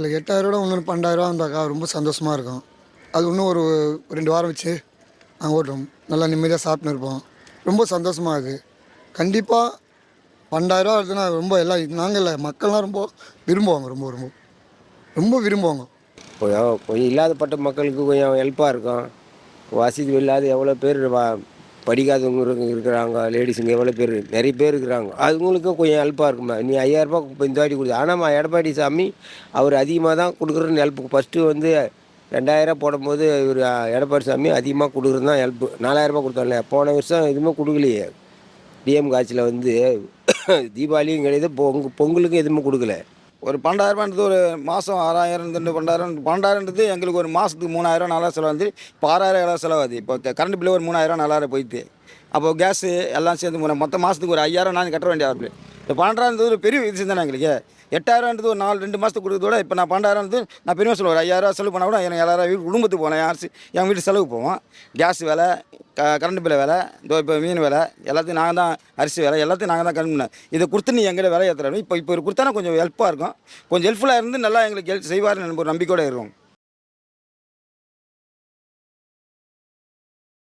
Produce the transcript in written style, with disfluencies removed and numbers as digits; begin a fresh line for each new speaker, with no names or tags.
இல்லை 8,000 இன்னொரு 12,000 இருந்தாக்கா ரொம்ப சந்தோஷமாக இருக்கும். அது இன்னும் ஒரு 2 வாரம் வச்சு நாங்கள் ஓட்டுவோம். நல்லா நிம்மதியாக சாப்பிட்டுன்னு இருப்போம். ரொம்ப சந்தோஷமாக இருக்குது. கண்டிப்பாக 12,000 வருதுன்னா ரொம்ப எல்லாம் நாங்கள் இல்லை மக்கள்லாம் ரொம்ப விரும்புவாங்க. ரொம்ப ரொம்ப ரொம்ப விரும்புவாங்க.
கொஞ்சம் இல்லாதப்பட்ட மக்களுக்கு கொஞ்சம் ஹெல்ப்பாக இருக்கும். வசதி இல்லாத எவ்வளோ பேர் படிக்காதவங்க இருக்கிறாங்க, லேடிஸுங்க எவ்வளோ பேர் நிறைய பேர் இருக்கிறாங்க. அவங்களுக்கும் கொஞ்சம் ஹெல்ப்பாக இருக்குமா. நீ 5,000 இப்போ இந்த வாட்டி கொடுத்து ஆனால் எடப்பாடி சாமி அவர் அதிகமாக தான் கொடுக்குறன்னு ஹெல்ப்பு. ஃபஸ்ட்டு வந்து 2,000 போடும்போது இவர் எடப்பாடி சாமி அதிகமாக கொடுக்குறது தான் ஹெல்ப்பு. 4,000 கொடுத்தாங்களே, போன வருஷம் எதுவுமே கொடுக்கலையே. டிஎம் ஆட்சியில் வந்து தீபாவளியும் கிடையாது, பொங்கலுக்கும் எதுவுமே கொடுக்கல.
ஒரு 12,000 ஒரு மாதம் 6,000 12,000 எங்களுக்கு ஒரு மாதத்துக்கு 3,000 4,000 செலவாகுது. இப்போ 6,000 7,000 செலவாகுது. இப்போ கரண்ட் பில்லு ஒரு 3,000 4,000 போயிடுது. அப்போ கேஸு எல்லாம் சேர்ந்து மொத்த மாதத்துக்கு ஒரு 5,000 நான் கட்ட வேண்டிய ஆகுது. இப்போ 12,000 ஒரு பெரிய விஷயம் தானே எங்களுக்கு. 8,000 ஒரு 2 மாதத்துக்கு கொடுக்குறதோட இப்போ நான் 12,000 நான் பெரிய சொல்லுவேன். ஒரு 5,000 செலவு பண்ணால் கூட எனக்கு 7,000 வீட்டு குடும்பத்துக்கு போனேன். என் வீட்டு செலவு போவோம். கேஸ் விலை, கரண்ட் பில்லு விலை, இப்போ மீன் விலை எல்லாத்தையும் நாங்கள் தான், அரிசி விலை எல்லாத்தையும் நாங்கள் தான் கம்மி. இதை கொடுத்து நீ எங்கிட்ட விலை ஏற்றுறோம். இப்போ கொடுத்தானா கொஞ்சம் ஹெல்ப்பாக இருக்கும். கொஞ்சம் ஹெல்ப்ஃபுல்லாக இருந்து நல்லா எங்களுக்கு செய்வார்னு ஒரு நம்பிக்கையோடு இருக்கும்.